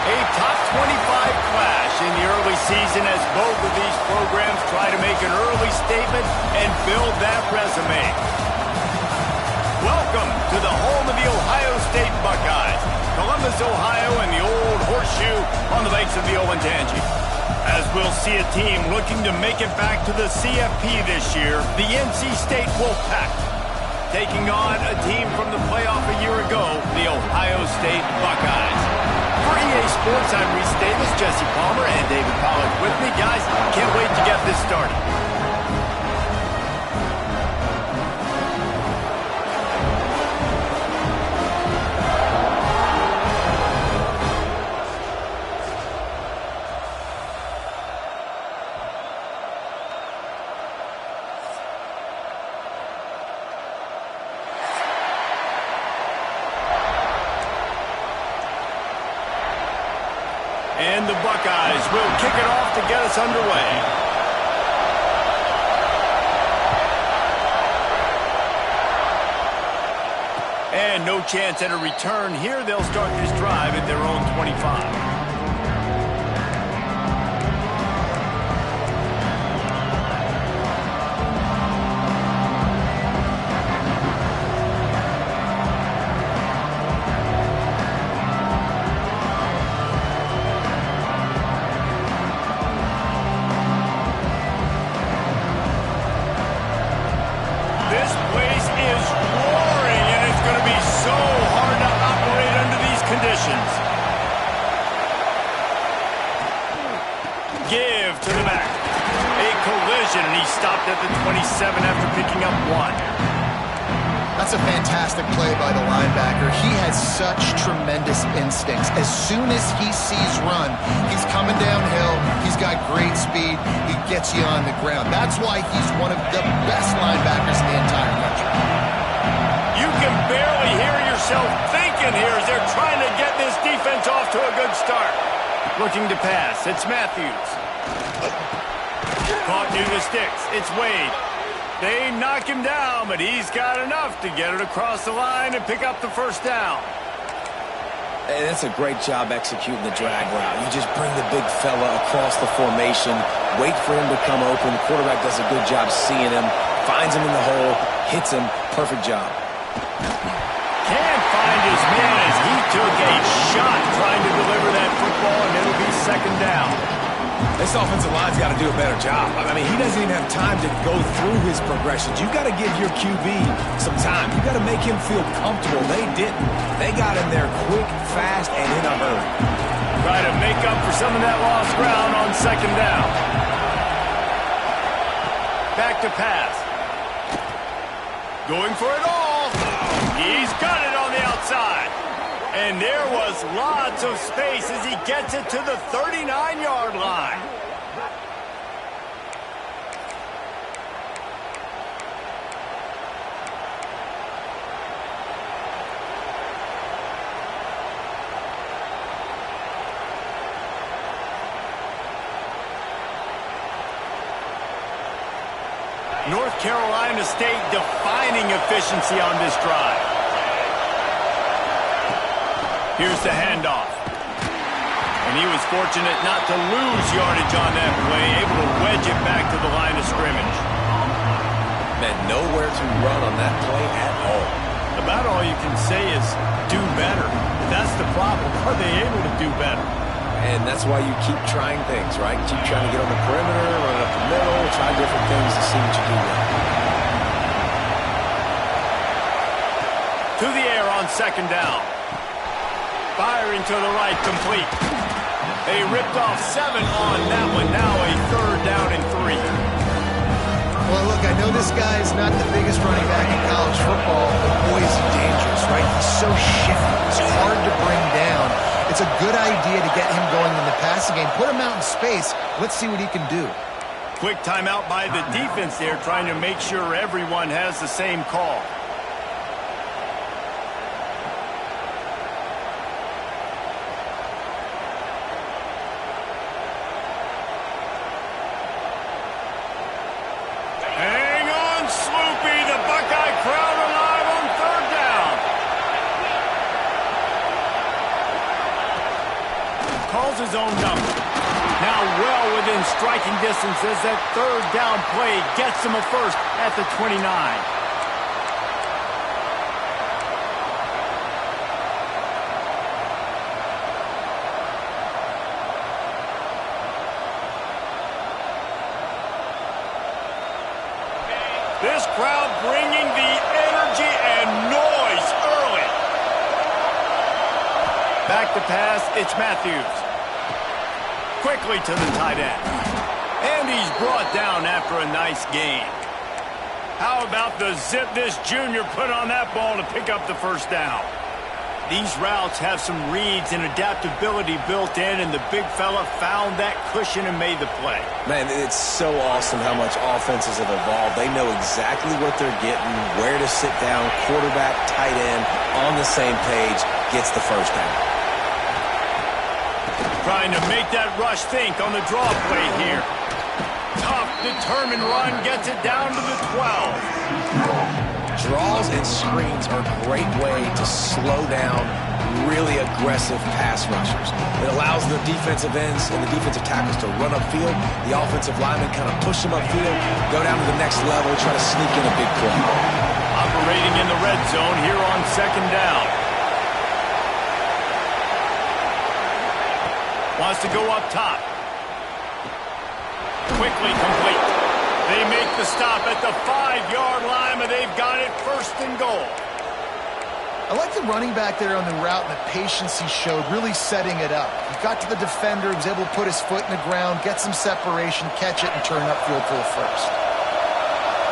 A top 25 clash in the early season as both of these programs try to make an early statement and build that resume. Welcome to the home of the Ohio State Buckeyes, Columbus, Ohio, and the old horseshoe on the banks of the Olentangy. As we'll see a team looking to make it back to the CFP this year, the NC State Wolfpack, taking on a team from the playoff a year ago, the Ohio State Buckeyes. For EA Sports, I'm Reese Davis, Jesse Palmer, and David Pollack with me. Guys, can't wait to get this started. And the Buckeyes will kick it off to get us underway. And no chance at a return here. They'll start this drive at their own 25. Give to the back. A collision, and he stopped at the 27 after picking up one. That's a fantastic play by the linebacker. He has such tremendous instincts. As soon as he sees run, he's coming downhill. He's got great speed. He gets you on the ground. That's why he's one of the best linebackers in the entire country. You can barely hear yourself thinking here as they're trying to get this defense off to a good start. Looking to pass. It's Matthews. Caught near the sticks. It's Wade. They knock him down, but he's got enough to get it across the line and pick up the first down. And that's a great job executing the drag route. You just bring the big fella across the formation, wait for him to come open. The quarterback does a good job seeing him, finds him in the hole, hits him. Perfect job. Can't find his man as he took a shot trying to deliver that football, and it'll be second down. This offensive line's got to do a better job. I mean, he doesn't even have time to go through his progressions. You've got to give your QB some time. You've got to make him feel comfortable. They didn't. They got him there quick, fast, and in a hurry. Try to make up for some of that lost ground on second down. Back to pass. Going for it all. He's got it on the outside. And there was lots of space as he gets it to the 39-yard line. North Carolina State defining efficiency on this drive. Here's the handoff. And he was fortunate not to lose yardage on that play, able to wedge it back to the line of scrimmage. Man, nowhere to run on that play at all. About all you can say is do better. That's the problem. Are they able to do better? And that's why you keep trying things, right? Keep trying to get on the perimeter, run up the middle, try different things to see what you do well. To the air on second down. Firing to the right, complete. They ripped off 7 on that one. Now a third down and 3. Well, look, I know this guy is not the biggest running back in college football, but boy, is he dangerous, right? He's so shifty. He's hard to bring down. It's a good idea to get him going in the passing game. Put him out in space. Let's see what he can do. Quick timeout by the defense there, trying to make sure everyone has the same call. Hang on, Sloopy. The Buckeye crowd alive on third down. calls his own number. Now well within striking distance as that third down play gets him a first at the 29. This crowd bringing the energy and noise early. Back to pass, it's Matthews. Quickly to the tight end. And he's brought down after a nice gain. How about the zip this junior put on that ball to pick up the first down? These routes have some reads and adaptability built in, and the big fella found that cushion and made the play. Man, it's so awesome how much offenses have evolved. They know exactly what they're getting, where to sit down, quarterback, tight end, on the same page, gets the first down. Trying to make that rush think on the draw play here. Tough, determined run gets it down to the 12. Draws and screens are a great way to slow down really aggressive pass rushers. It allows the defensive ends and the defensive tackles to run upfield. The offensive linemen kind of push them upfield, go down to the next level, try to sneak in a big play. Operating in the red zone here on second down. Wants to go up top. Quickly complete. They make the stop at the 5-yard line, but they've got it first and goal. I like the running back there on the route and the patience he showed, really setting it up. He got to the defender, he was able to put his foot in the ground, get some separation, catch it, and turn upfield for the first.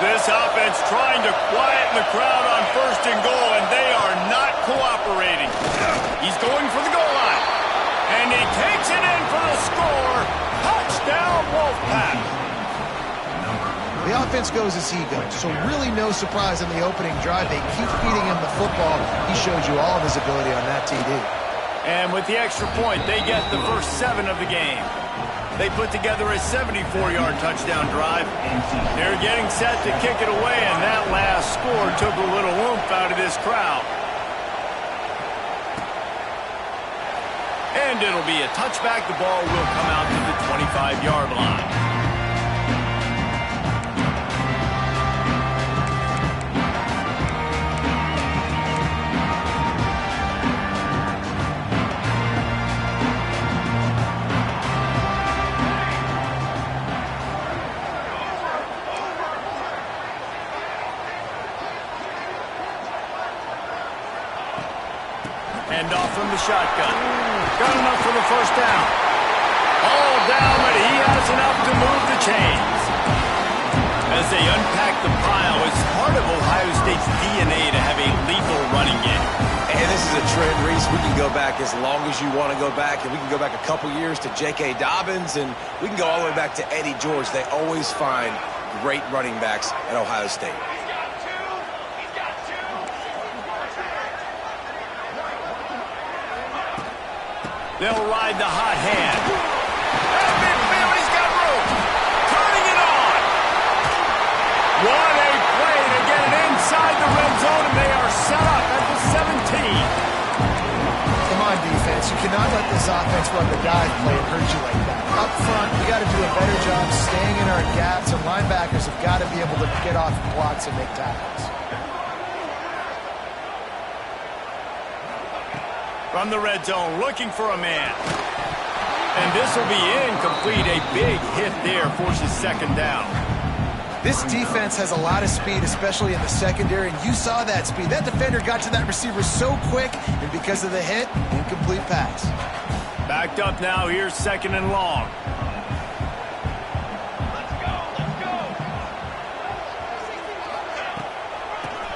This offense trying to quieten the crowd on first and goal, and they are not cooperating. He's going for the goal line, and he takes it in for the score. Touchdown, Wolfpack. The offense goes as he goes, so really no surprise in the opening drive. They keep feeding him the football. He showed you all of his ability on that TD. And with the extra point, they get the first 7 of the game. They put together a 74-yard touchdown drive. They're getting set to kick it away, and that last score took a little oomph out of this crowd. And it'll be a touchback. The ball will come out to the 25-yard line. Hand off from the shotgun. Got enough for the first down. All down, but he has enough to move the chains. As they unpack the pile, it's part of Ohio State's DNA to have a lethal running game. And this is a trend, Reese. We can go back as long as you want to go back, and we can go back a couple years to J.K. Dobbins, and we can go all the way back to Eddie George. They always find great running backs at Ohio State. They'll ride the hot hand. And McFeely's got room. Turning it on. What a play to get it inside the red zone, and they are set up at the 17. Come on, defense. You cannot let this offense run the dive play and hurt you like that. Up front, we got to do a better job staying in our gaps, and linebackers have got to be able to get off blocks and make tackles. From the red zone, looking for a man. And this will be incomplete. A big hit there forces second down. This defense has a lot of speed, especially in the secondary, and you saw that speed. That defender got to that receiver so quick, and because of the hit, incomplete pass. Backed up now, here's second and long.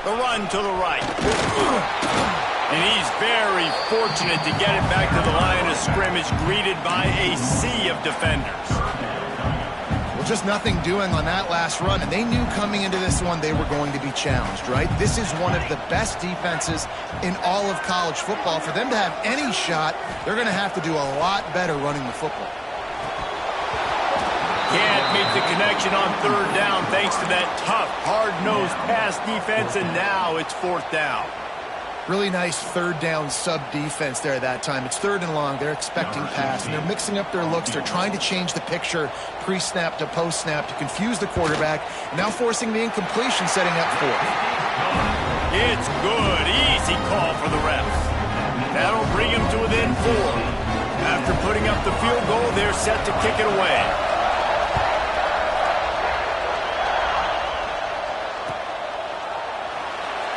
The run to the right. And he's very fortunate to get it back to the line of scrimmage, greeted by a sea of defenders. Well, just nothing doing on that last run, and they knew coming into this one they were going to be challenged, right? This is one of the best defenses in all of college football. For them to have any shot, they're going to have to do a lot better running the football. Can't make the connection on third down thanks to that tough, hard-nosed pass defense, and now it's fourth down. Really nice third down sub defense there that time. It's 3rd and long. They're expecting pass, and they're mixing up their looks. They're trying to change the picture pre-snap to post-snap to confuse the quarterback, and now forcing the incompletion, setting up 4th. It's good. Easy call for the refs. That'll bring him to within 4. After putting up the field goal, they're set to kick it away.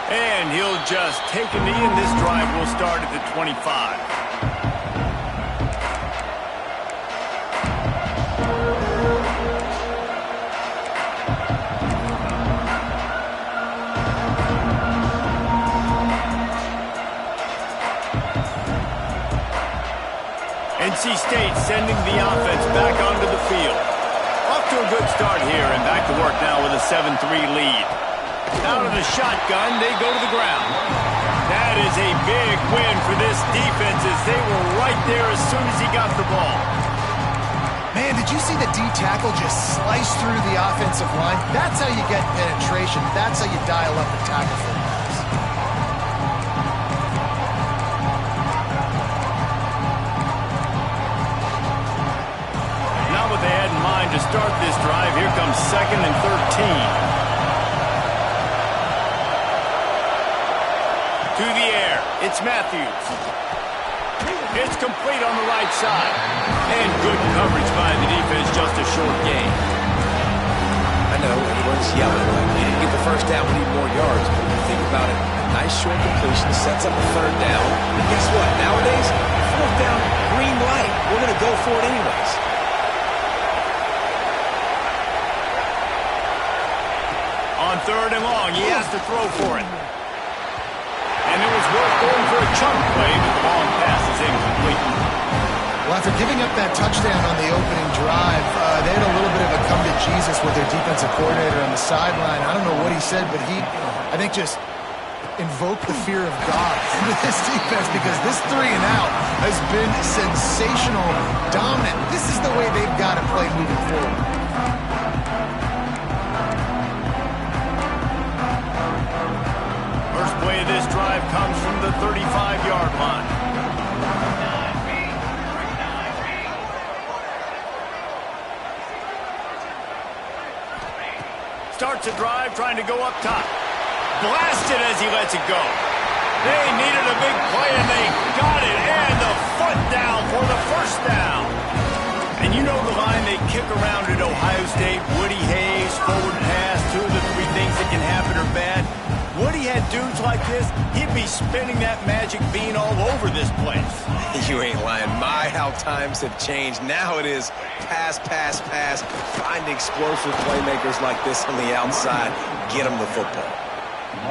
And he'll just take a knee, and this drive will start at the 25. NC State sending the offense back onto the field. Off to a good start here, and back to work now with a 7-3 lead. Out of the shotgun, they go to the ground. That is a big win for this defense as they were right there as soon as he got the ball. Man, did you see the D tackle just slice through the offensive line? That's how you get penetration. That's how you dial up the tackle for the pass. Not what they had in mind to start this drive. Here comes 2nd and 13. To the air, it's Matthews. It's complete on the right side. And good coverage by the defense, just a short gain. I know, everyone's yelling like, he didn't get the first down, we need more yards. But when you think about it, nice short completion, sets up a 3rd down. And guess what? Nowadays, 4th down, green light. We're going to go for it anyways. On 3rd and long, he has to throw for it. And it was worth going for a chunk play, but the long pass is incomplete. Well, after giving up that touchdown on the opening drive, they had a little bit of a come to Jesus with their defensive coordinator on the sideline. I don't know what he said, but he, I think, just invoked the fear of God into this defense because this 3 and out has been sensational, dominant. This is the way they've got to play moving forward. First play of this drive comes from the 35-yard line. Starts a drive trying to go up top. Blasted as he lets it go. They needed a big play, and they got it. And the foot down for the 1st down. And you know the line they kick around at Ohio State. Woody Hayes, forward pass, 2 of the 3 things that can happen are bad. Woody had dudes like this, he'd be spinning that magic bean all over this place. You ain't lying. My, how times have changed. Now it is pass, pass, pass. Find explosive playmakers like this on the outside. Get them the football.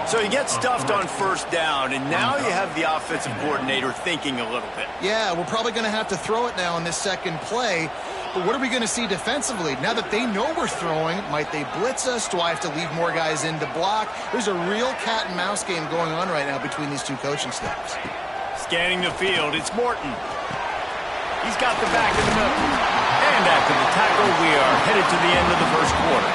So you get stuffed on 1st down, and now you have the offensive coordinator thinking a little bit. Yeah, we're probably going to have to throw it now on this 2nd play. But what are we going to see defensively? Now that they know we're throwing, might they blitz us? Do I have to leave more guys in to block? There's a real cat and mouse game going on right now between these 2 coaching staffs. Scanning the field, it's Morton. He's got the back in the middle. And after the tackle, we are headed to the end of the 1st quarter.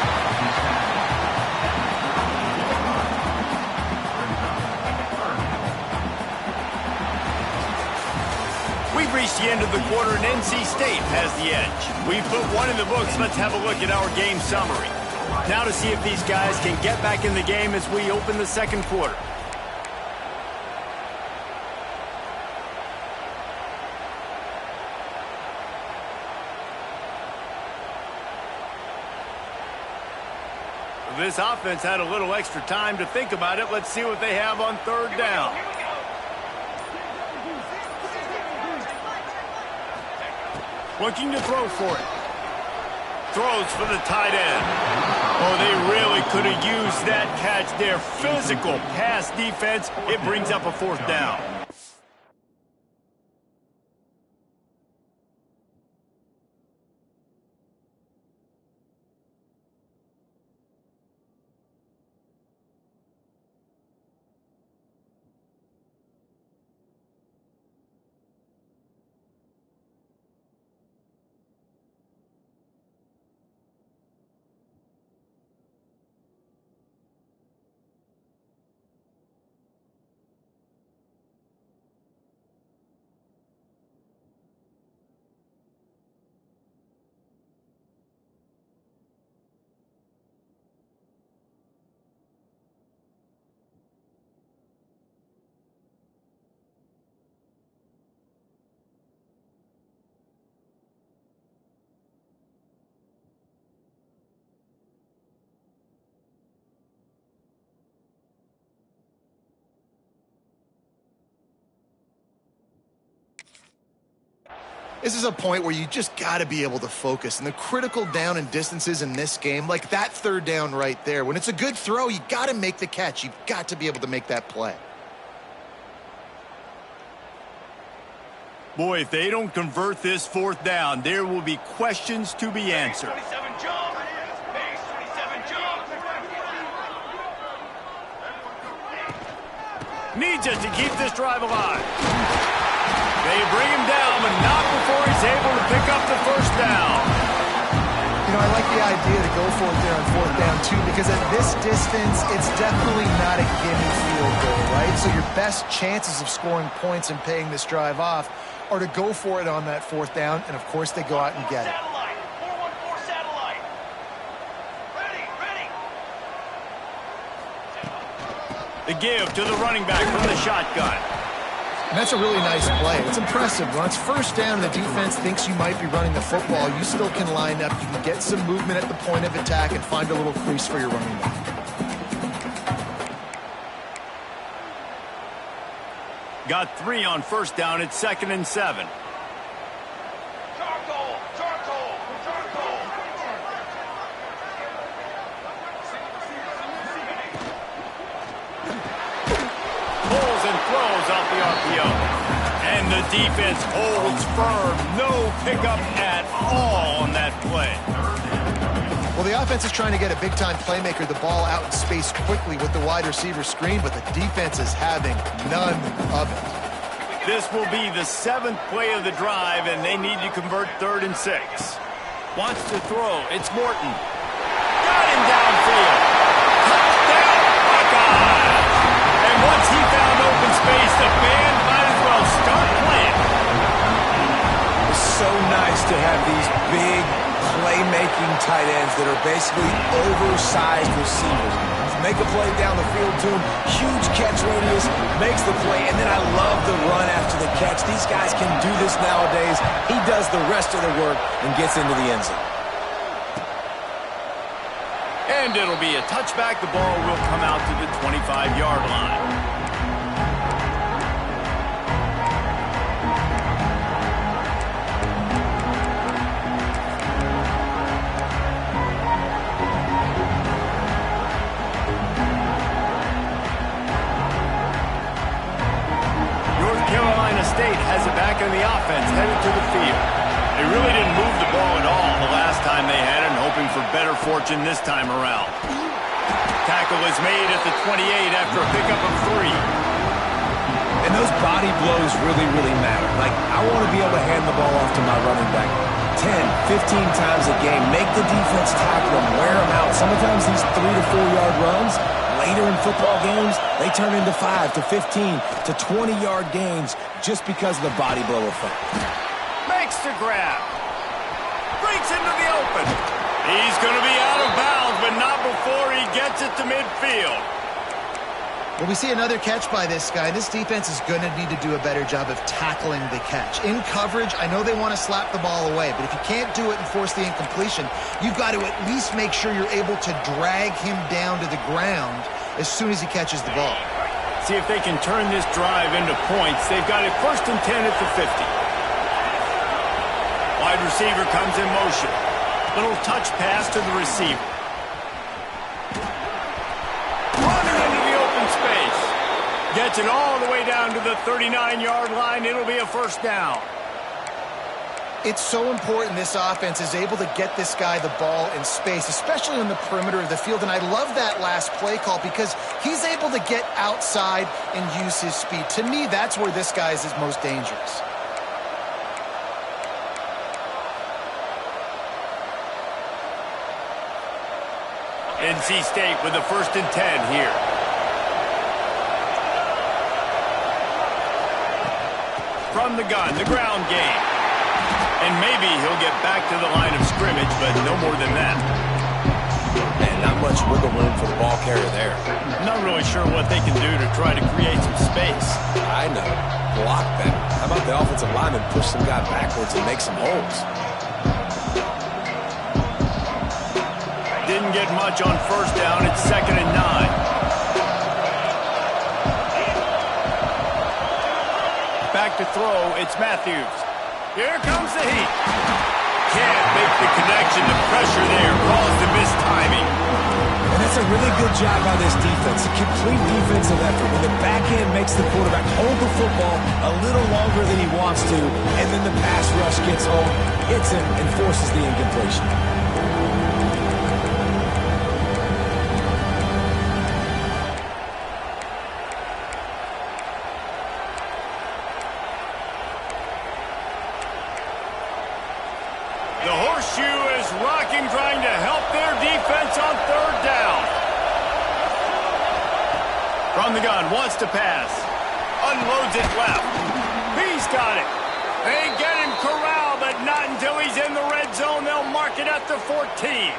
We've reached the end of the quarter, and NC State has the edge. We've put 1 in the books. Let's have a look at our game summary. Now to see if these guys can get back in the game as we open the 2nd quarter. This offense had a little extra time to think about it. Let's see what they have on 3rd down. Looking to throw for it. Throws for the tight end. Oh, they really could have used that catch there. Physical pass defense. It brings up a 4th down. This is a point where you just got to be able to focus. And the critical down and distances in this game, like that third down right there, when it's a good throw, you got to make the catch. You've got to be able to make that play. Boy, if they don't convert this fourth down, there will be questions to be answered. 27 jump. Base 27 jump. Needs it to keep this drive alive. They bring him down, but not before he's able to pick up the first down. You know, I like the idea to go for it there on fourth down, too, because at this distance, it's definitely not a gimme field goal, right? So your best chances of scoring points and paying this drive off are to go for it on that fourth down, and, of course, they go out and get it. Satellite. 414 satellite. Ready. The give to the running back from the shotgun. And that's a really nice play. It's impressive. When it's first down and the defense thinks you might be running the football, you still can line up. You can get some movement at the point of attack and find a little crease for your running back. Got 3 on first down. It's 2nd and 7. Charcoal. Charcoal. Charcoal. Pulls and throws off the RPO. And the defense holds firm. No pickup at all on that play. Well, the offense is trying to get a big-time playmaker the ball out in space quickly with the wide receiver screen, but the defense is having none of it. This will be the 7th play of the drive, and they need to convert 3rd and 6. Wants to throw. It's Morton. Got him downfield. Touchdown, Buckeyes! And once he found open space, the band might as well start playing. It's so nice to have these big playmaking tight ends that are basically oversized receivers. Make a play down the field to him, huge catch radius, makes the play, and then I love the run after the catch. These guys can do this nowadays. He does the rest of the work and gets into the end zone. And it'll be a touchback. The ball will come out to the 25-yard line. State has it back in the offense, headed to the field. They really didn't move the ball at all the last time they had it, hoping for better fortune this time around. Tackle is made at the 28 after a pickup of 3. And those body blows really, really matter. Like, I want to be able to hand the ball off to my running back 10, 15 times a game. Make the defense tackle them, wear them out. Sometimes these 3 to 4 yard runs, later in football games, they turn into 5 to 15 to 20-yard gains just because of the body blow effect. Makes the grab. Breaks into the open. He's going to be out of bounds, but not before he gets it to midfield. Well, we see another catch by this guy. This defense is going to need to do a better job of tackling the catch. In coverage, I know they want to slap the ball away, but if you can't do it and force the incompletion, you've got to at least make sure you're able to drag him down to the ground as soon as he catches the ball. See if they can turn this drive into points. They've got it 1st and 10 at the 50. Wide receiver comes in motion. Little touch pass to the receiver. Running into the open space. Gets it all the way down to the 39-yard line. It'll be a first down. It's so important this offense is able to get this guy the ball in space, especially on the perimeter of the field. And I love that last play call because he's able to get outside and use his speed. To me, that's where this guy is his most dangerous. NC State with the 1st and 10 here. From the gun, the ground game. And maybe he'll get back to the line of scrimmage, but no more than that. And not much wiggle room for the ball carrier there. Not really sure what they can do to try to create some space. I know. Block that. How about the offensive lineman push some guy backwards and make some holes? Didn't get much on first down. It's 2nd and 9. Back to throw. It's Matthews. Here comes the heat. Can't make the connection. The pressure there caused the missed timing. And that's a really good job by this defense. A complete defensive effort. When the backhand makes the quarterback hold the football a little longer than he wants to, and then the pass rush gets home, hits him, and forces the incompletion. The horseshoe is rocking, trying to help their defense on third down. From the gun, wants to pass. Unloads it left. He's got it. They get him corralled, but not until he's in the red zone. They'll mark it at the 14.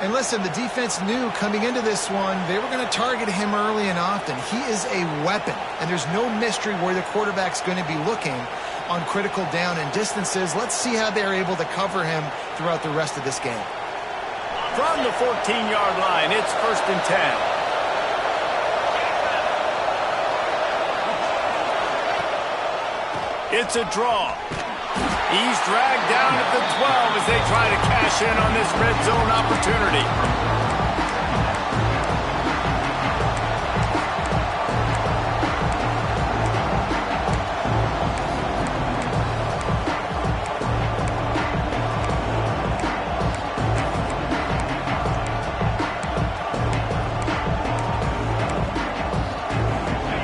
And listen, the defense knew coming into this one, they were going to target him early and often. He is a weapon, and there's no mystery where the quarterback's going to be looking on critical down and distances. Let's see how they're able to cover him throughout the rest of this game. From the 14-yard line, it's 1st and 10. It's a draw. He's dragged down at the 12 as they try to cash in on this red zone opportunity.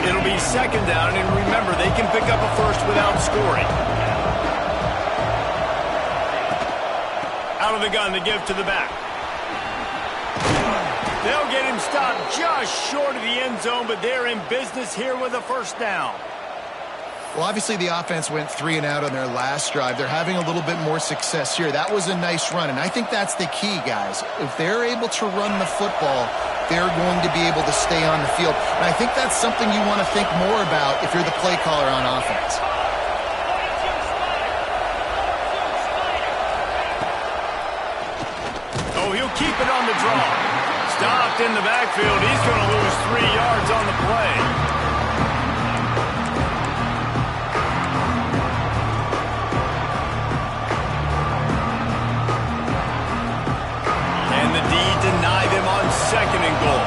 It'll be 2nd down, and remember, they can pick up a first without scoring. Out of the gun to give to the back. They'll get him stopped just short of the end zone, but they're in business here with a 1st down. Well, obviously the offense went 3 and out on their last drive. They're having a little bit more success here. That was a nice run, and I think that's the key, guys. If they're able to run the football, they're going to be able to stay on the field. And I think that's something you want to think more about if you're the play caller on offense. Oh, he'll keep it on the draw. Stopped in the backfield. He's going to lose 3 yards on the play. Deny them on 2nd and goal.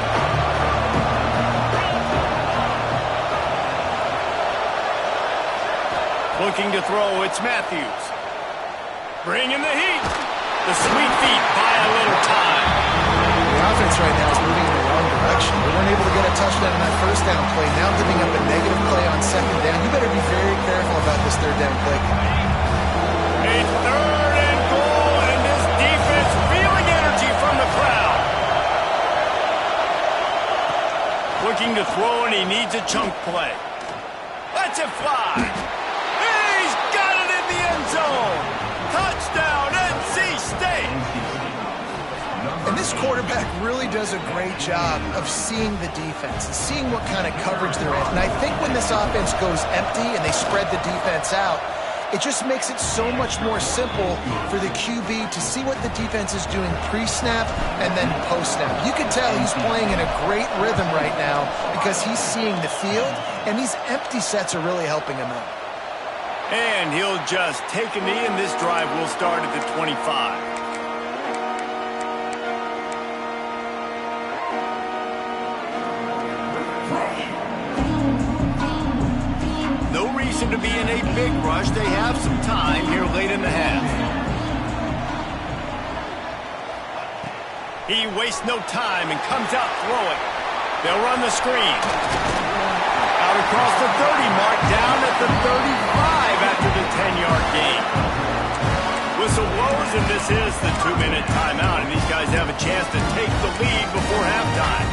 Looking to throw, it's Matthews. Bringing the heat. The sweet feet buy a little time. The offense right now is moving in the wrong direction. They weren't able to get a touchdown on that 1st down play. Now giving up a negative play on 2nd down. You better be very careful about this 3rd down play. A 3rd and goal, and this defense feeling energy from the crowd. Looking to throw, and he needs a chunk play. Lets it fly. He's got it in the end zone. Touchdown, NC State. And this quarterback really does a great job of seeing the defense and seeing what kind of coverage they're in. And I think when this offense goes empty and they spread the defense out, it just makes it so much more simple for the QB to see what the defense is doing pre-snap and then post-snap. You can tell he's playing in a great rhythm right now because he's seeing the field, and these empty sets are really helping him out. And he'll just take a knee, and this drive will start at the 25. No reason to be in a big rush. They have some time here late in the half. He wastes no time and comes out throwing. They'll run the screen. Out across the 30 mark, down at the 35 after the 10-yard gain. Whistle blows, and this is the 2-minute timeout, and these guys have a chance to take the lead before halftime.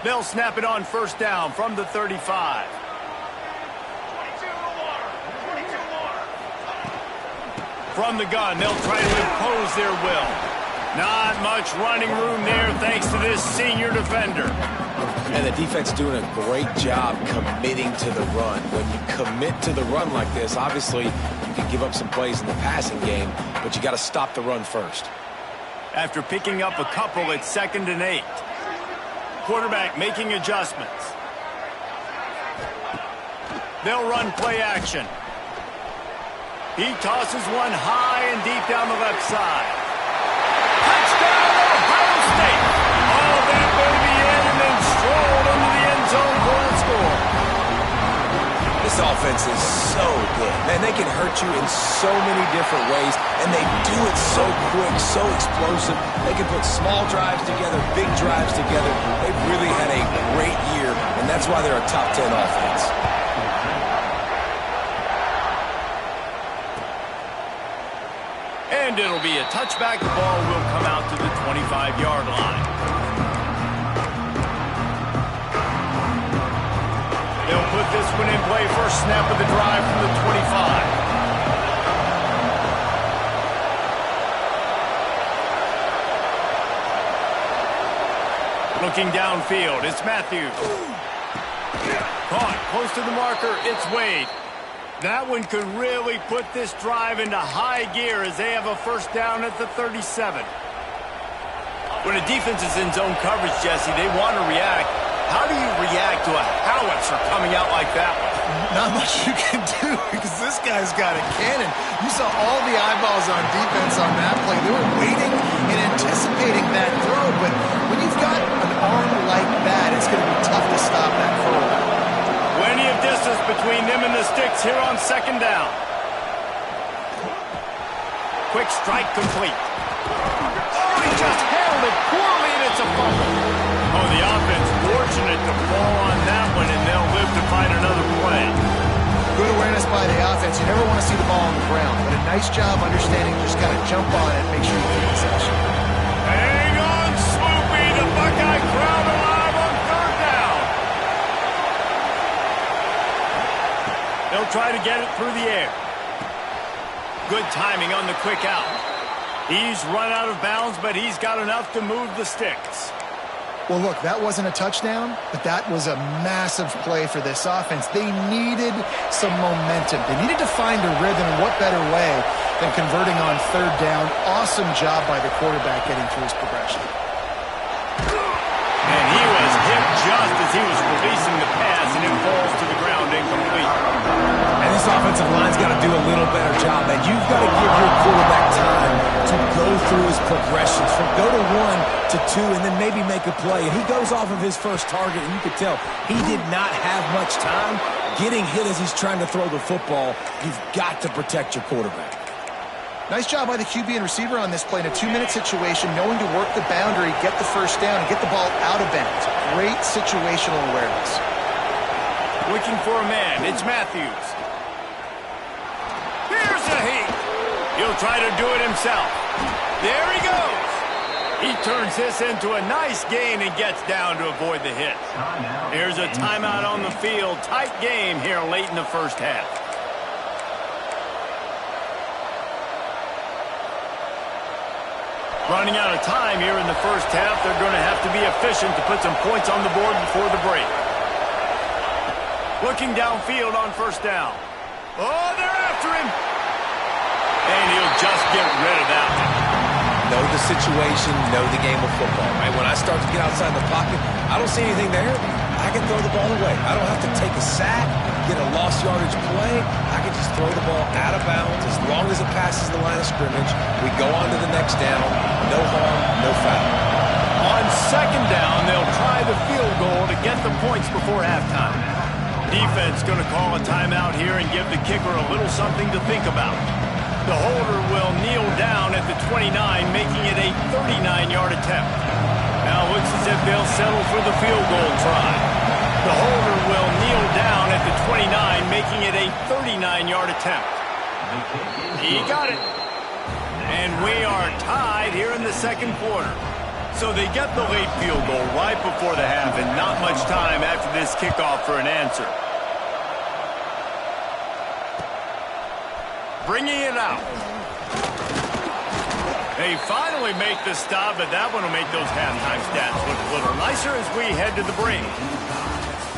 They'll snap it on 1st down from the 35. From the gun, they'll try to impose their will. Not much running room there thanks to this senior defender. And the defense doing a great job committing to the run. When you commit to the run like this, obviously you can give up some plays in the passing game, but you got to stop the run first. After picking up a couple, it's 2nd and 8. Quarterback making adjustments. They'll run play action. He tosses one high and deep down the left side. Touchdown, Ohio State! Oh, that baby in and then strolled into the end zone for the score. This offense is so good. Man, they can hurt you in so many different ways, and they do it so quick, so explosive. They can put small drives together, big drives together. They've really had a great year, and that's why they're a top 10 offense. And it'll be a touchback. The ball will come out to the 25-yard line. They'll put this one in play. First snap of the drive from the 25. Looking downfield, it's Matthews. Caught close to the marker, it's Wade. That one could really put this drive into high gear as they have a first down at the 37. When a defense is in zone coverage, Jesse, they want to react. How do you react to a howitzer coming out like that one? Not much you can do because this guy's got a cannon. You saw all the eyeballs on defense on that play. They were waiting and anticipating that throw, but when you've got an arm like that, it's going to be tough to stop that throw. Plenty of distance between them and the sticks here on second down. Quick strike complete. Oh, he just handled it poorly, and it's a fumble. Oh, the offense fortunate to fall on that one, and they'll live to find another play. Good awareness by the offense. You never want to see the ball on the ground, but a nice job understanding just kind of jump on it and make sure you keep possession. Hang on, Swoopy. The Buckeye crowd alive on third down. They'll try to get it through the air. Good timing on the quick out. He's run out of bounds, but he's got enough to move the sticks. Well, look, that wasn't a touchdown, but that was a massive play for this offense. They needed some momentum. They needed to find a rhythm, and what better way than converting on third down. Awesome job by the quarterback getting through his progression. And he was hit just as he was releasing the pass, and it falls to the ground incomplete. And this offensive line's got to do a little better job, man. You've got to give your quarterback time to go through his progressions, from go to 1 to 2, and then maybe make a play. And he goes off of his first target, and you could tell he did not have much time getting hit as he's trying to throw the football. You've got to protect your quarterback. Nice job by the QB and receiver on this play in a 2-minute situation, knowing to work the boundary, get the first down, and get the ball out of bounds. Great situational awareness. Looking for a man, it's Matthews. Here's a heat. He'll try to do it himself. There he goes. He turns this into a nice gain and gets down to avoid the hit. Here's a timeout on the field. Tight game here late in the first half. Running out of time here in the first half. They're going to have to be efficient to put some points on the board before the break. Looking downfield on first down. Oh, they're after him. And he'll just get rid of that one. Know the situation, know the game of football, right? When I start to get outside the pocket, I don't see anything there. I can throw the ball away. I don't have to take a sack, get a lost yardage play. I can just throw the ball out of bounds as long as it passes the line of scrimmage. We go on to the next down. No harm, no foul. On second down, they'll try the field goal to get the points before halftime. Defense going to call a timeout here and give the kicker a little something to think about. The holder will kneel down at the 29, making it a 39-yard attempt. Now it looks as if they'll settle for the field goal try. The holder will kneel down at the 29, making it a 39-yard attempt. He got it. And we are tied here in the second quarter. So they get the late field goal right before the half, and not much time after this kickoff for an answer. Bringing it out. They finally make the stop, but that one will make those halftime stats look a little nicer as we head to the break.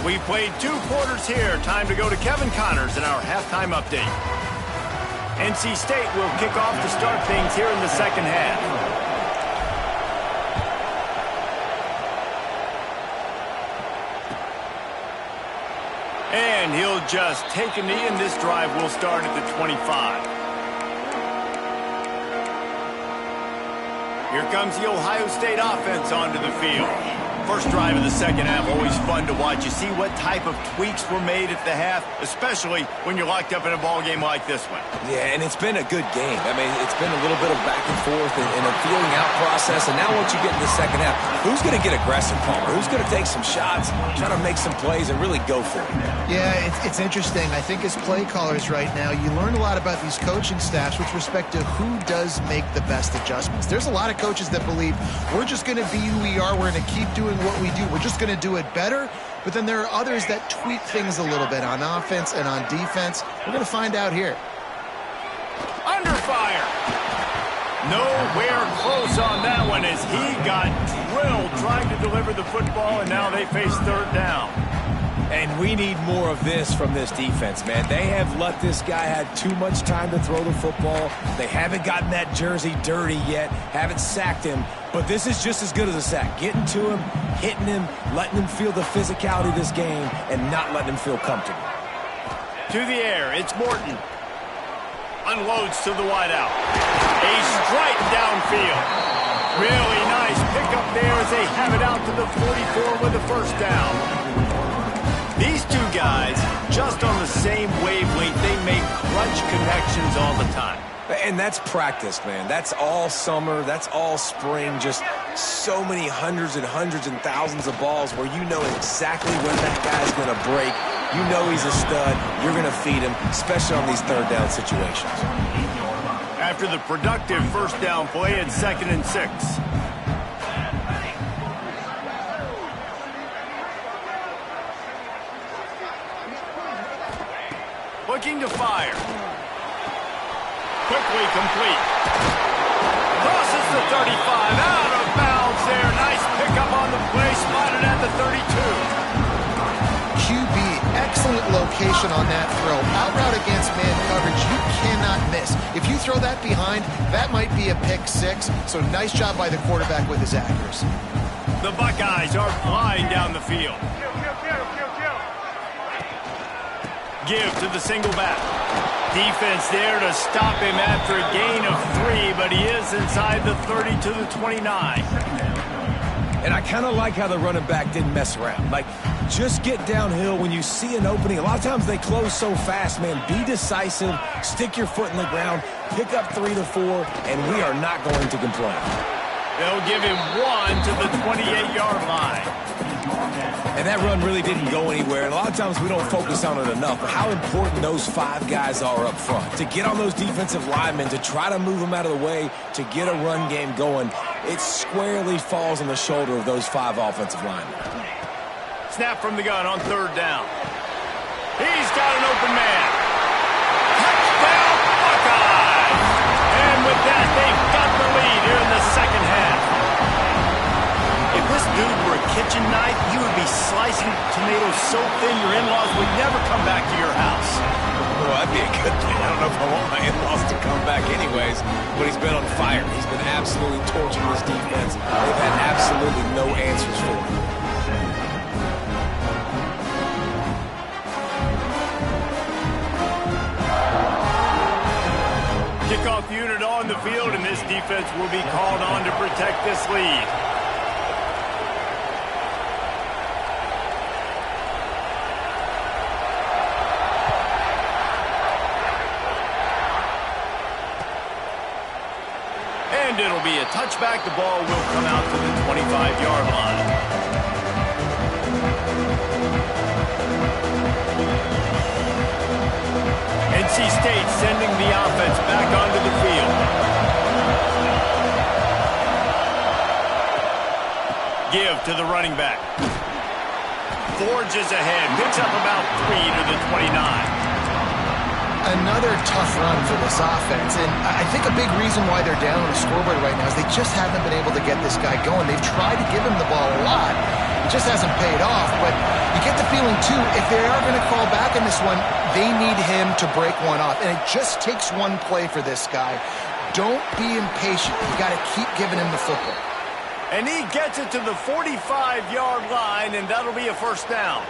We played 2 quarters here. Time to go to Kevin Connors in our halftime update. NC State will kick off to start things here in the second half. And he'll just take a knee, and this drive will start at the 25. Here comes the Ohio State offense onto the field. First drive of the second half, always fun to watch. You see what type of tweaks were made at the half, especially when you're locked up in a ball game like this one. Yeah, and it's been a good game. I mean, it's been a little bit of back and forth and a feeling out process. And now once you get in the second half, who's going to get aggressive, Palmer? Who's going to take some shots, try to make some plays, and really go for it? Yeah, it's interesting. I think as play callers right now, you learn a lot about these coaching staffs with respect to who does make the best adjustments. There's a lot of coaches that believe we're just going to be who we are. We're going to keep doing what we do. We're just going to do it better. But then there are others that tweak things a little bit on offense and on defense. We're going to find out here. Under fire. Nowhere close on that one as he got drilled trying to deliver the football, and now they face third down. And we need more of this from this defense, man. They have let this guy have too much time to throw the football. They haven't gotten that jersey dirty yet, haven't sacked him. But this is just as good as a sack. Getting to him, hitting him, letting him feel the physicality of this game, and not letting him feel comfortable. To the air, it's Morton. Unloads to the wideout. A strike downfield. Really nice pickup there as they have it out to the 44 with the first down. These two guys, just on the same wavelength, they make clutch connections all the time. And that's practice, man. That's all summer. That's all spring. Just so many hundreds and thousands of balls where you know exactly when that guy's going to break. You know he's a stud. You're going to feed him, especially on these third down situations. After the productive first down play, it's 2nd and 6. Looking to fire. Quickly complete. Crosses the 35. Out of bounds there. Nice pickup on the play. Spotted at the 32. QB, excellent location on that throw. Out route against man coverage, you cannot miss. If you throw that behind, that might be a pick six. So nice job by the quarterback with his accuracy. The Buckeyes are flying down the field. Give to the single back. Defense there to stop him after a gain of 3, but he is inside the 30 to the 29. And I kind of like how the running back didn't mess around. Like, just get downhill when you see an opening. A lot of times they close so fast, man. Be decisive, stick your foot in the ground, pick up 3 to 4, and we are not going to complain. They'll give him 1 to the 28-yard line. And that run really didn't go anywhere. And a lot of times we don't focus on it enough. But how important those 5 guys are up front. To get on those defensive linemen, to try to move them out of the way, to get a run game going, it squarely falls on the shoulder of those 5 offensive linemen. Snap from the gun on third down. He's got an open man. Touchdown, Buckeyes! And with that, they've got the lead here in the second half. If this dude were a kitchen knife, you would be slicing tomatoes so thin your in-laws would never come back to your house. Well, that'd be a good thing. I don't know if I want my in-laws to come back anyways, but he's been on fire. He's been absolutely torching this defense. They've had absolutely no answers for him. Kickoff unit on the field, and this defense will be called on to protect this lead. And it'll be a touchback. The ball will come out to the 25-yard line. NC State sending the offense back onto the field. Give to the running back. Forges ahead. Picks up about 3 to the 29. Another tough run for this offense, and I think a big reason why they're down on the scoreboard right now is they just haven't been able to get this guy going. They've tried to give him the ball a lot. It just hasn't paid off, but you get the feeling, too, if they are going to fall back in this one, they need him to break one off, and it just takes one play for this guy. Don't be impatient. You got to keep giving him the football. And he gets it to the 45-yard line, and that'll be a first down.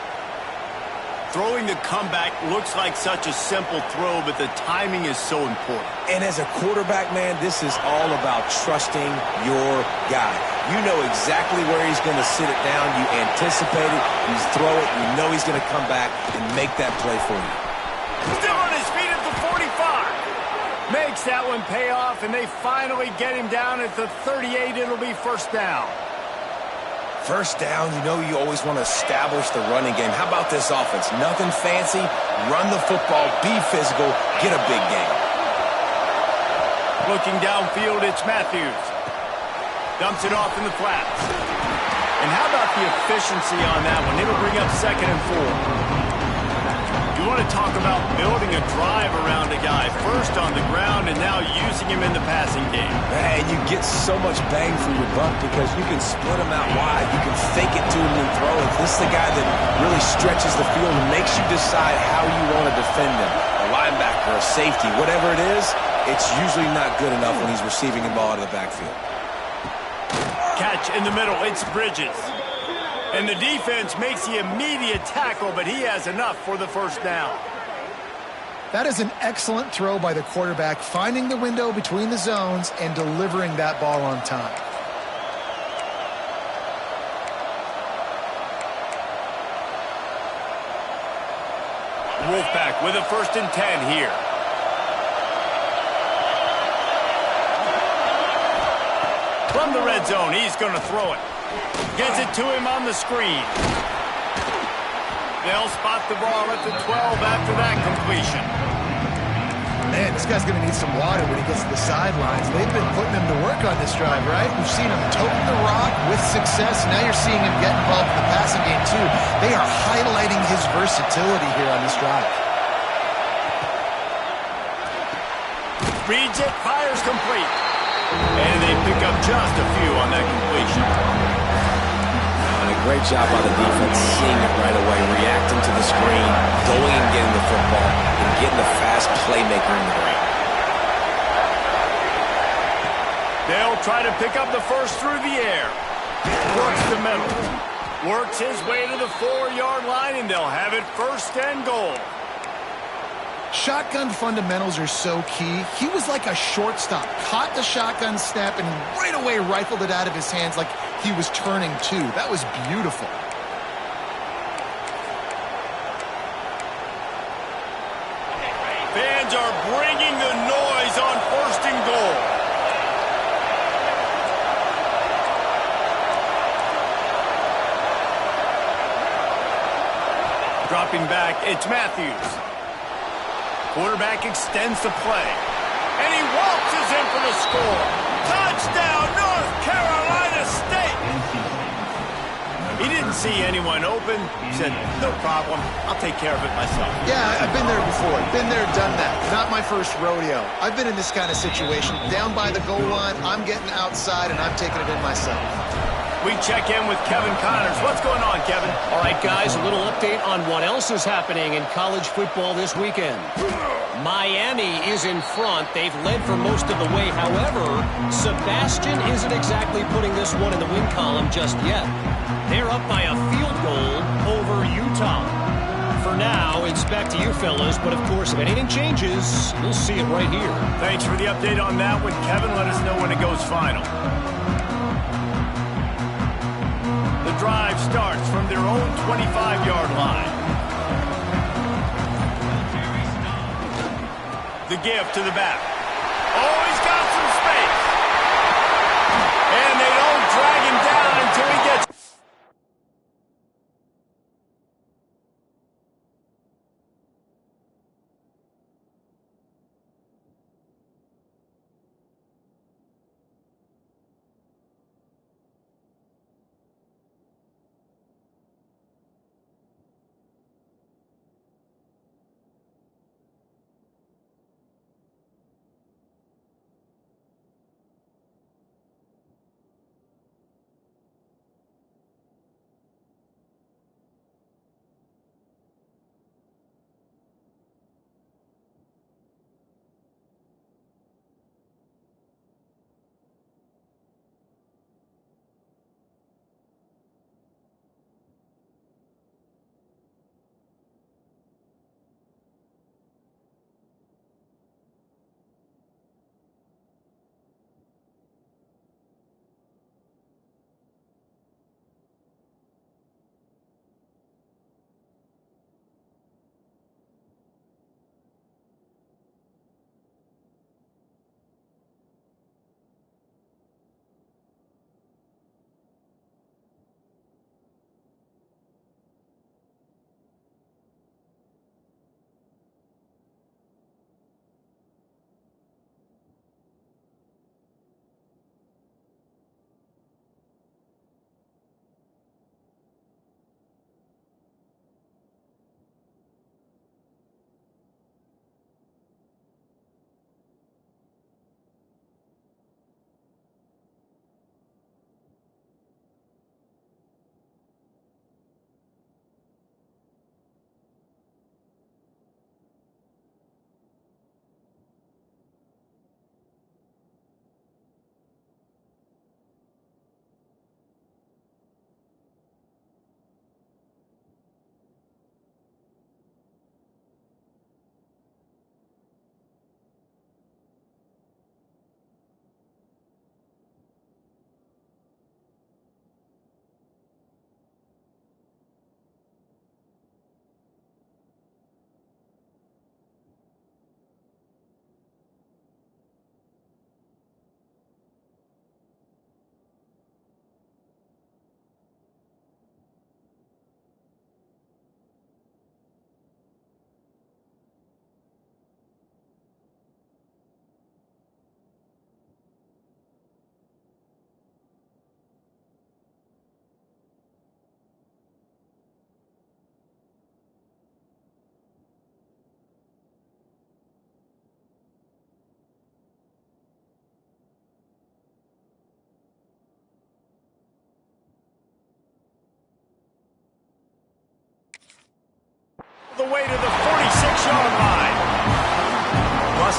Throwing the comeback looks like such a simple throw, but the timing is so important. And as a quarterback, man, this is all about trusting your guy. You know exactly where he's going to sit it down. You anticipate it. You throw it. You know he's going to come back and make that play for you. Still on his feet at the 45. Makes that one pay off, and they finally get him down at the 38. It'll be first down. First down, you know you always want to establish the running game. How about this offense? Nothing fancy. Run the football, be physical, get a big gain. Looking downfield, it's Matthews. Dumps it off in the flats. And how about the efficiency on that one? It'll bring up 2nd and 4. You want to talk about building a drive around a guy. First on the ground and now using him in the passing game. And you get so much bang for your buck because you can split him out wide. You can fake it to him and throw it. This is the guy that really stretches the field and makes you decide how you want to defend him. A linebacker, a safety, whatever it is, it's usually not good enough when he's receiving the ball out of the backfield. Catch in the middle. It's Bridges. And the defense makes the immediate tackle, but he has enough for the first down. That is an excellent throw by the quarterback, finding the window between the zones and delivering that ball on time. Wolfpack with a 1st and 10 here. From the red zone, he's going to throw it. Gets it to him on the screen. They'll spot the ball at the 12 after that completion. Man, this guy's going to need some water when he gets to the sidelines. They've been putting him to work on this drive, right? We've seen him toting the rock with success. Now you're seeing him get involved in the passing game, too. They are highlighting his versatility here on this drive. Reads it, fires complete. And they pick up just a few on that completion. Great job by the defense, seeing it right away, reacting to the screen, going and getting the football, and getting the fast playmaker in the ring. They'll try to pick up the first through the air. Works the middle. Works his way to the 4-yard line, and they'll have it 1st and goal. Shotgun fundamentals are so key. He was like a shortstop, caught the shotgun snap, and right away rifled it out of his hands like he was turning too. That was beautiful. Fans are bringing the noise on 1st and goal. Dropping back, it's Matthews. Quarterback extends the play. And he waltzes in for the score. Touchdown, North Carolina State! He didn't see anyone open. He said, no problem. I'll take care of it myself. Yeah, I've been there before. Been there, done that. Not my first rodeo. I've been in this kind of situation. Down by the goal line, I'm getting outside, and I'm taking it in myself. We check in with Kevin Connors. What's going on, Kevin? All right, guys, a little update on what else is happening in college football this weekend. Miami is in front. They've led for most of the way. However, Sebastian isn't exactly putting this one in the win column just yet. They're up by a field goal over Utah. For now, it's back to you fellas, but of course, if anything changes, we'll see it right here. Thanks for the update on that one, Kevin. Let us know when it goes final. The drive starts from their own 25-yard line. The give to the back. Oh, he's got some space. And they don't drag him down until he gets...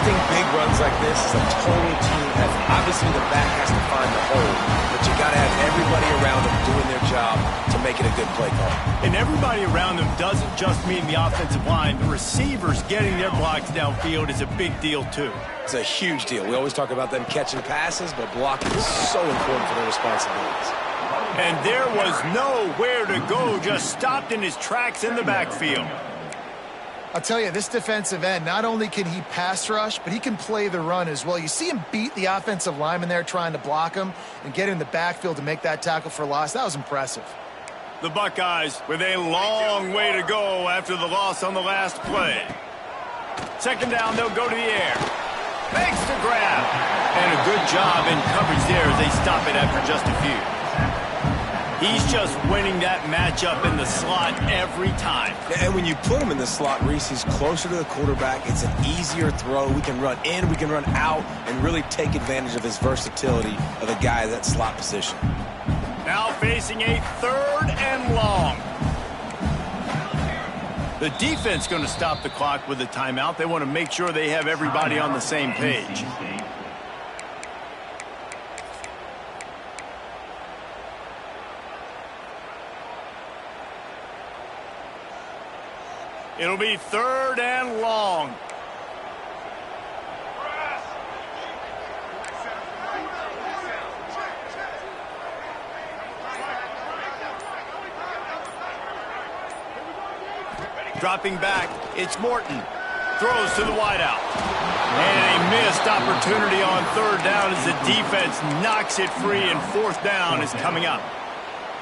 Busting big runs like this is a total team effort. Obviously, the back has to find the hole, but you got to have everybody around them doing their job to make it a good play call. And everybody around them doesn't just mean the offensive line. The receivers getting their blocks downfield is a big deal, too. It's a huge deal. We always talk about them catching passes, but blocking is so important for their responsibilities. And there was nowhere to go, just stopped in his tracks in the backfield. I'll tell you, this defensive end, not only can he pass rush, but he can play the run as well. You see him beat the offensive lineman there trying to block him and get in the backfield to make that tackle for loss. That was impressive. The Buckeyes with a long way to go after the loss on the last play. Second down, they'll go to the air. Makes the grab. And a good job in coverage there as they stop it after just a few. He's just winning that matchup in the slot every time. And when you put him in the slot, Reese, he's closer to the quarterback. It's an easier throw. We can run in, we can run out, and really take advantage of his versatility of a guy at that slot position. Now facing a 3rd and long. The defense going to stop the clock with a timeout. They want to make sure they have everybody on the same page. It'll be 3rd and long. Dropping back, it's Morton. Throws to the wideout. And a missed opportunity on 3rd down as the defense knocks it free, and 4th down is coming up.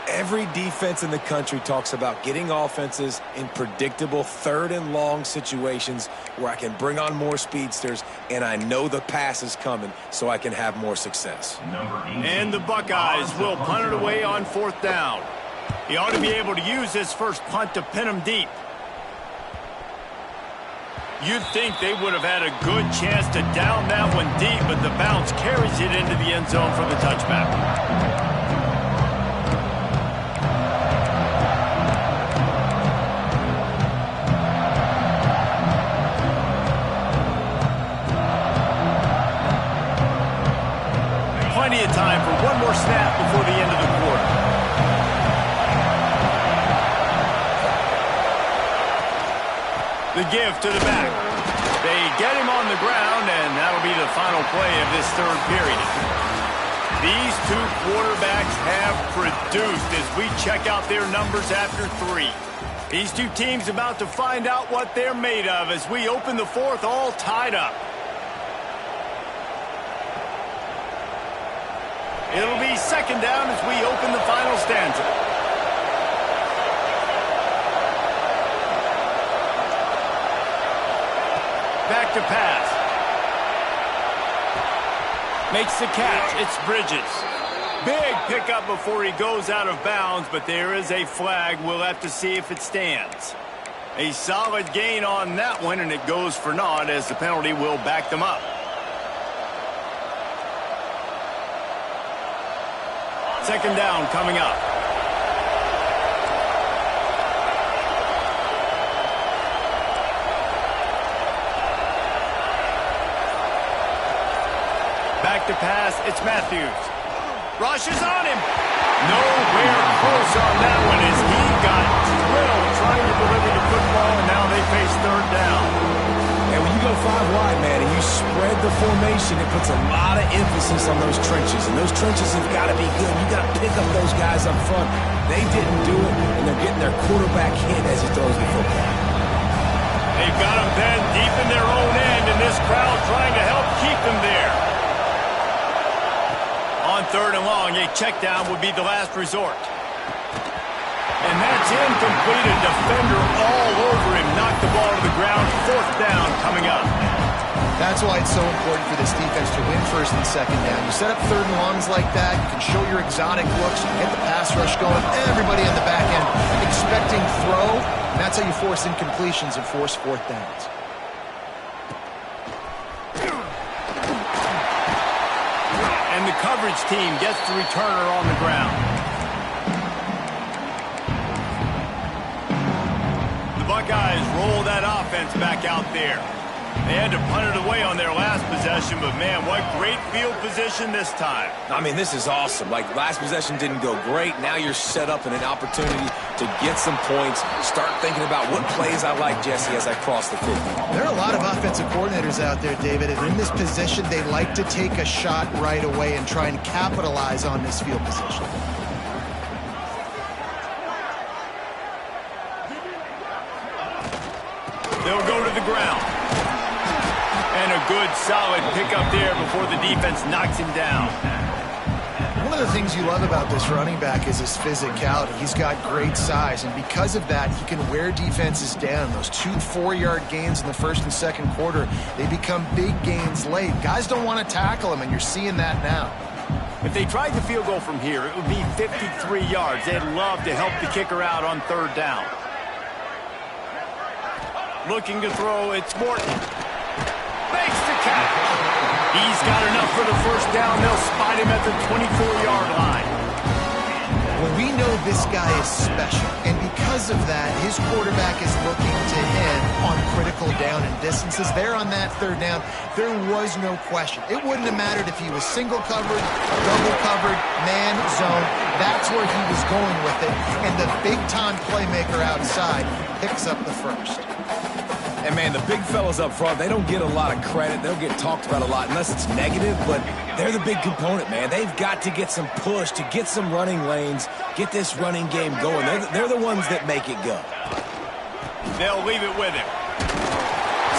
Every defense in the country talks about getting offenses in predictable 3rd and long situations where I can bring on more speedsters and I know the pass is coming so I can have more success. And the Buckeyes will punt it away on 4th down. He ought to be able to use this first punt to pin him deep. You'd think they would have had a good chance to down that one deep, but the bounce carries it into the end zone for the touchback. Plenty of time for one more snap before the end of the quarter. The give to the back. They get him on the ground, and that'll be the final play of this 3rd period. These two quarterbacks have produced as we check out their numbers after 3. These two teams about to find out what they're made of as we open the 4th all tied up. It'll be 2nd down as we open the final stanza. Back to pass. Makes the catch. It's Bridges. Big pickup before he goes out of bounds, but there is a flag. We'll have to see if it stands. A solid gain on that one, and it goes for naught as the penalty will back them up. 2nd down coming up. Back to pass, it's Matthews. Rushes on him. Nowhere close on that one as he got drilled trying to deliver the football, and now they face 3rd down. And when you go 5 wide, man, and you spread the formation, it puts a lot of emphasis on those trenches. And those trenches have got to be good. You got to pick up those guys up front. They didn't do it, and they're getting their quarterback hit as he throws the football. They've got them then deep in their own end, and this crowd trying to help keep them there. On 3rd and long, a check down would be the last resort. And that's incomplete. A defender all over him. Knocked the ball to the ground. 4th down coming up. That's why it's so important for this defense to win 1st and 2nd down. You set up 3rd and longs like that. You can show your exotic looks. You can get the pass rush going. Everybody on the back end expecting throw. And that's how you force incompletions and force 4th downs. And the coverage team gets the returner on the ground. The Buckeyes roll that offense back out there. They had to punt it away on their last possession, but man, what great field position this time. I mean, this is awesome. Like, last possession didn't go great. Now you're set up in an opportunity to get some points. Start thinking about what plays I like, Jesse, as I cross the 50. There are a lot of offensive coordinators out there, David, and in this position, they like to take a shot right away and try and capitalize on this field position. They'll go to the ground. And a good, solid pickup there before the defense knocks him down. One of the things you love about this running back is his physicality. He's got great size, and because of that, he can wear defenses down. Those 2 4-yard gains in the first and second quarter, they become big gains late. Guys don't want to tackle him, and you're seeing that now. If they tried the field goal from here, it would be 53 yards. They'd love to help the kicker out on 3rd down. Looking to throw, it's Morton. Makes the catch. He's got enough for the first down. They'll spot him at the 24-yard line. Well, we know this guy is special, and because of that, his quarterback is looking to him on critical down and distances. There on that 3rd down, there was no question. It wouldn't have mattered if he was single covered, double covered, man, zone. That's where he was going with it, and the big-time playmaker outside picks up the first. And, man, the big fellas up front, they don't get a lot of credit. They don't get talked about a lot unless it's negative, but they're the big component, man. They've got to get some push, to get some running lanes, get this running game going. They're the ones that make it go. They'll leave it with him.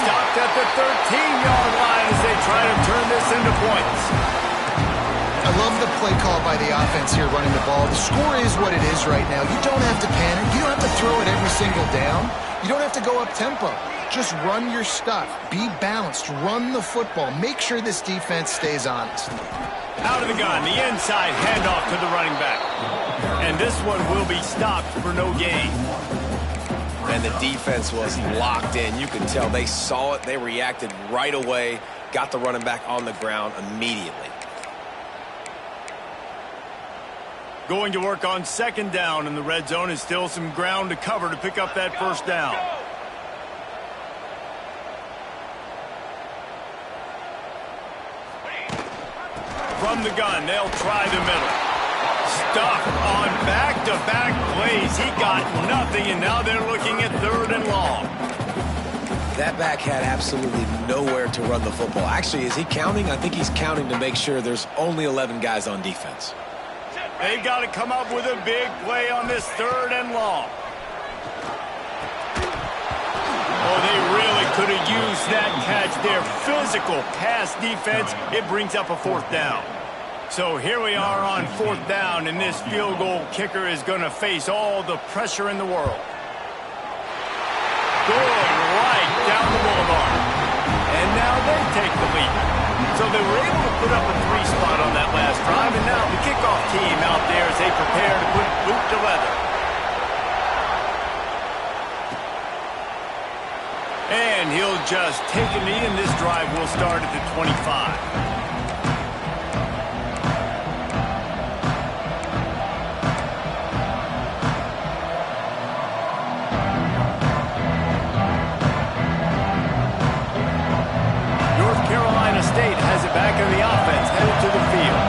Stopped at the 13-yard line as they try to turn this into points. I love the play call by the offense here running the ball. The score is what it is right now. You don't have to panic. You don't have to throw it every single down. You don't have to go up tempo. Just run your stuff. Be balanced. Run the football. Make sure this defense stays honest. Out of the gun, the inside handoff to the running back. And this one will be stopped for no gain. And the defense was locked in. You could tell they saw it. They reacted right away. Got the running back on the ground immediately. Going to work on 2nd down in the red zone is still some ground to cover to pick up that first down. From the gun, they'll try the middle. Stuck on back-to-back plays. He got nothing, and now they're looking at 3rd and long. That back had absolutely nowhere to run the football. Actually, is he counting? I think he's counting to make sure there's only 11 guys on defense. They've got to come up with a big play on this 3rd and long. Oh, they really could have used that catch there. Physical pass defense. It brings up a 4th down. So here we are on 4th down, and this field goal kicker is going to face all the pressure in the world. Going right down the boulevard. And now they take the lead. So they were able to put up a 3 spot on that last drive, and now the kickoff team out there as they prepare to put boot to leather. And he'll just take a knee, and this drive will start at the 25. State has it back in the offense, headed to the field.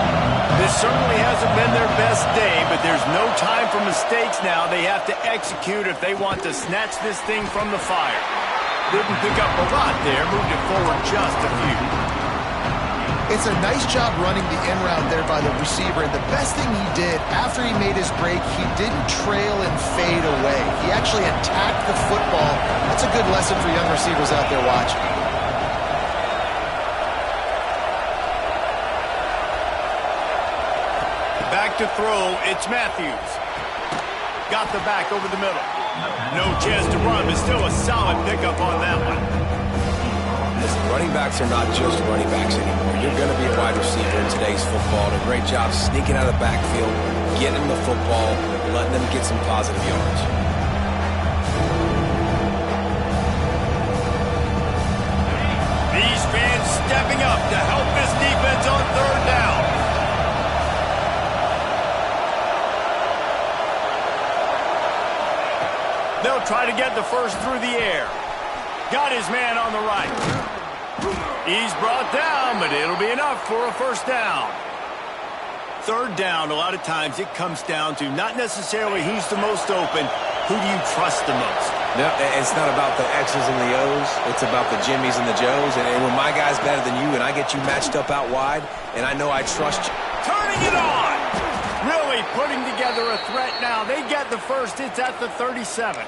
This certainly hasn't been their best day, but there's no time for mistakes now. They have to execute if they want to snatch this thing from the fire. Didn't pick up a lot there, moved it forward just a few. It's a nice job running the in route there by the receiver, and the best thing he did after he made his break, he didn't trail and fade away. He actually attacked the football. That's a good lesson for young receivers out there watching. Back to throw, it's Matthews. Got the back over the middle. No chance to run, but still a solid pickup on that one. Listen, running backs are not just running backs anymore. You're going to be a wide receiver in today's football. And a great job sneaking out of the backfield, getting them the football, letting them get some positive yards. These fans stepping up to help this defense on 3rd down. They'll try to get the first through the air. Got his man on the right. He's brought down, but it'll be enough for a first down. Third down, a lot of times it comes down to not necessarily who's the most open, who do you trust the most? No, it's not about the X's and the O's. It's about the Jimmies and the Joes. And when my guy's better than you and I get you matched up out wide, and I know I trust you. Turning it on! Really putting together a threat now. They get the first. It's at the 37th.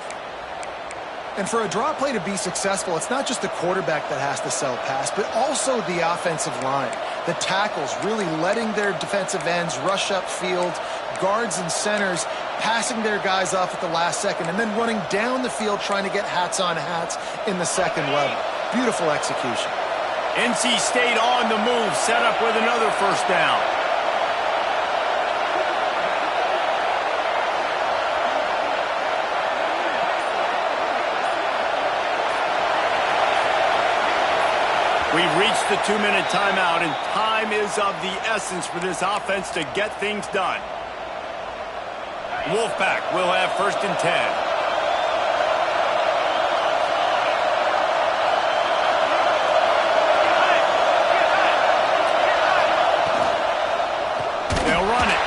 And for a draw play to be successful, it's not just the quarterback that has to sell pass, but also the offensive line. The tackles really letting their defensive ends rush upfield, guards and centers passing their guys off at the last second, and then running down the field trying to get hats on hats in the second level. Beautiful execution. NC State on the move, set up with another first down. We've reached the 2-minute timeout, and time is of the essence for this offense to get things done. Wolfpack will have first and 10. They'll run it,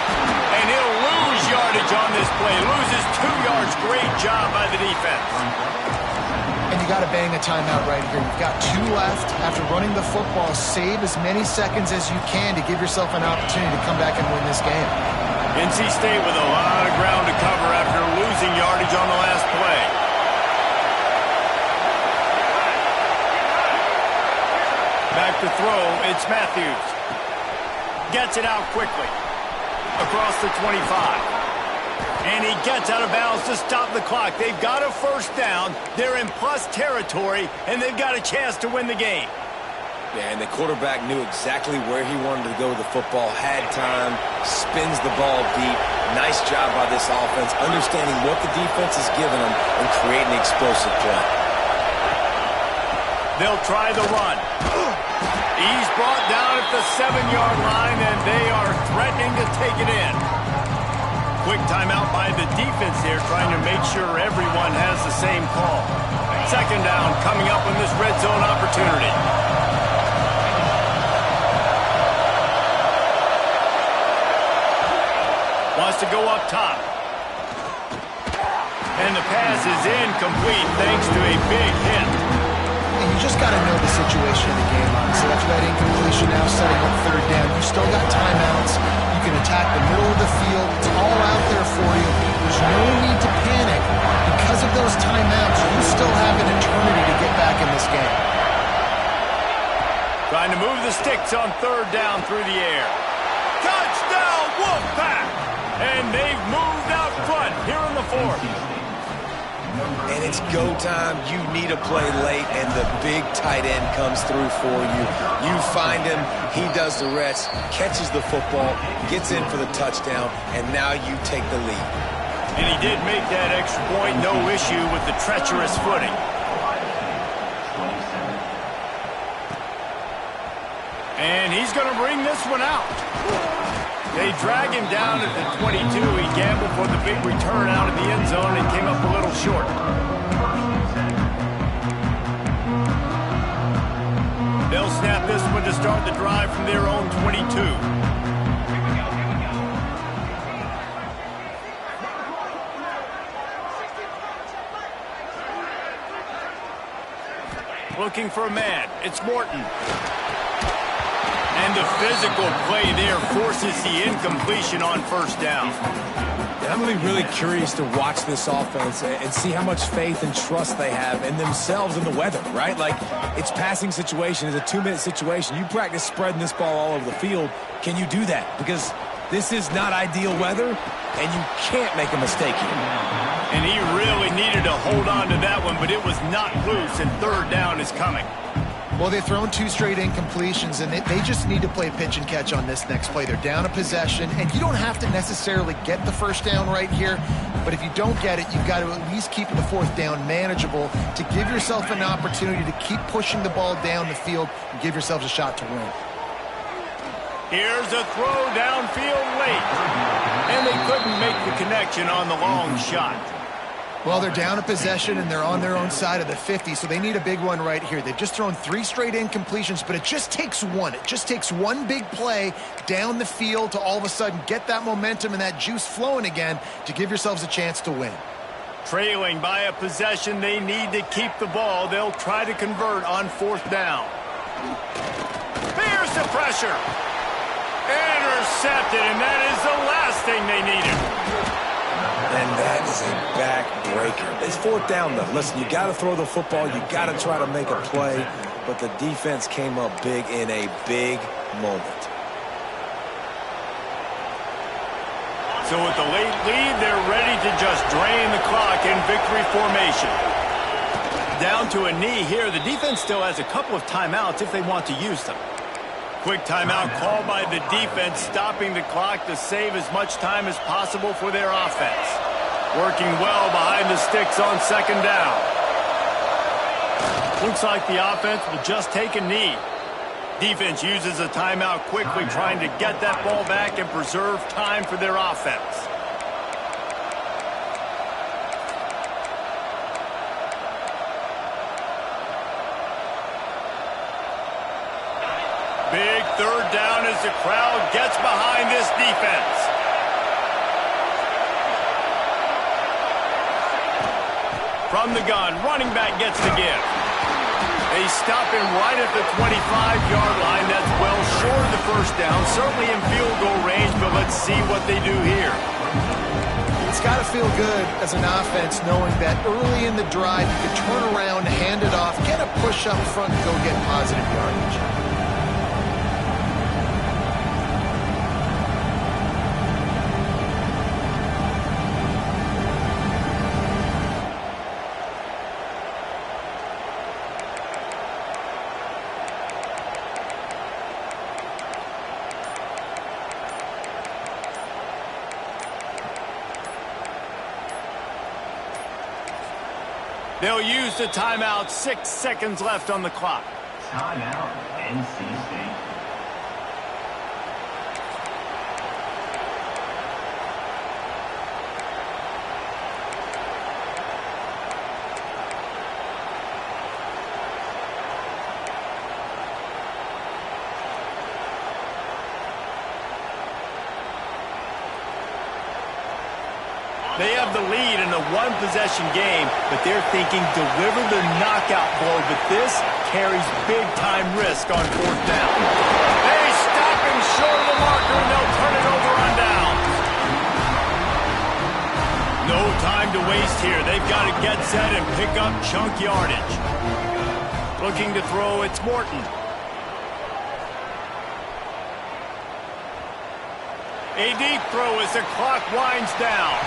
and he'll lose yardage on this play. Loses 2 yards. Great job by the defense. And you got to bang a timeout right here. You've got 2 left. After running the football, save as many seconds as you can to give yourself an opportunity to come back and win this game. NC State with a lot of ground to cover after losing yardage on the last play. Back to throw, it's Matthews. Gets it out quickly. Across the 25. And he gets out of bounds to stop the clock. They've got a first down. They're in plus territory, and they've got a chance to win the game. Yeah, and the quarterback knew exactly where he wanted to go with the football, had time, spins the ball deep. Nice job by this offense, understanding what the defense is giving them and creating an explosive play. They'll try the run. He's brought down at the 7-yard line, and they are threatening to take it in. Quick timeout by the defense here, trying to make sure everyone has the same call. Second down coming up on this red zone opportunity. Wants to go up top. And the pass is incomplete thanks to a big hit. And you just got to know the situation of the game, honestly. After that incompletion, now setting up third down, you still got timeouts. You can attack the middle of the field. It's all out there for you. There's no need to panic. Because of those timeouts, you still have an eternity to get back in this game. Trying to move the sticks on third down through the air. Touchdown, Wolfpack! And they've moved out front here in the fourth. And it's go time. You need a play late, and the big tight end comes through for you. You find him, he does the rest, catches the football, gets in for the touchdown, and now you take the lead. And he did make that extra point, no issue with the treacherous footing. And he's going to bring this one out. They drag him down at the 22. He gambled for the big return out of the end zone and came up a little short. They'll snap this one to start the drive from their own 22. Looking for a man. It's Morton. And the physical play there forces the incompletion on first down. And I'm going to be really curious to watch this offense and see how much faith and trust they have in themselves and the weather, right? Like, it's passing situation. It's a 2-minute situation. You practice spreading this ball all over the field. Can you do that? Because this is not ideal weather, and you can't make a mistake here. And he really needed to hold on to that one, but it was not loose, and third down is coming. Well, they've thrown 2 straight incompletions, and they just need to play pitch and catch on this next play. They're down a possession, and you don't have to necessarily get the first down right here, but if you don't get it, you've got to at least keep the fourth down manageable to give yourself an opportunity to keep pushing the ball down the field and give yourselves a shot to win. Here's a throw downfield late, and they couldn't make the connection on the long shot. Well, they're down a possession, and they're on their own side of the 50, so they need a big one right here. They've just thrown 3 straight incompletions, but it just takes one. It just takes one big play down the field to all of a sudden get that momentum and that juice flowing again to give yourselves a chance to win. Trailing by a possession, they need to keep the ball. They'll try to convert on 4th down. Here's the pressure. Intercepted, and that is the last thing they needed. And that is a backbreaker. It's 4th down, though. Listen, you got to throw the football. You got to try to make a play. But the defense came up big in a big moment. So with the late lead, they're ready to just drain the clock in victory formation. Down to a knee here. The defense still has a couple of timeouts if they want to use them. Quick timeout called by the defense, stopping the clock to save as much time as possible for their offense. Working well behind the sticks on 2nd down. Looks like the offense will just take a knee. Defense uses a timeout quickly, trying to get that ball back and preserve time for their offense. Big 3rd down as the crowd gets behind this defense. From the gun, running back gets the give. They stop him right at the 25-yard line. That's well short of the 1st down, certainly in field goal range, but let's see what they do here. It's got to feel good as an offense knowing that early in the drive you can turn around, hand it off, get a push up front, and go get positive yardage. They'll use the timeout. 6 seconds left on the clock. Timeout, NC State. They have the lead in a 1-possession game, but they're thinking deliver the knockout blow, but this carries big-time risk on 4th down. They stop him short of the marker, and they'll turn it over on downs. No time to waste here. They've got to get set and pick up chunk yardage. Looking to throw, it's Morton. A deep throw as the clock winds down.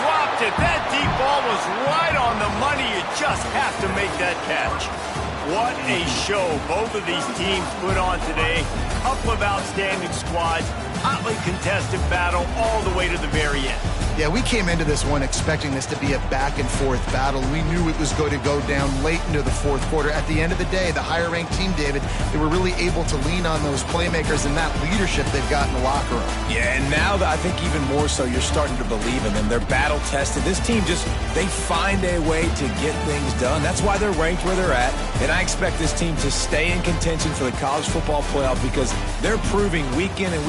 Dropped it. That deep ball was right on the money. You just have to make that catch. What a show both of these teams put on today. Couple of outstanding squads. Hotly contested battle all the way to the very end. Yeah, we came into this one expecting this to be a back-and-forth battle. We knew it was going to go down late into the 4th quarter. At the end of the day, the higher-ranked team, David, they were really able to lean on those playmakers and that leadership they've got in the locker room. Yeah, and now I think even more so, you're starting to believe in them. They're battle-tested. This team they find a way to get things done. That's why they're ranked where they're at. And I expect this team to stay in contention for the college football playoff because they're proving week in and week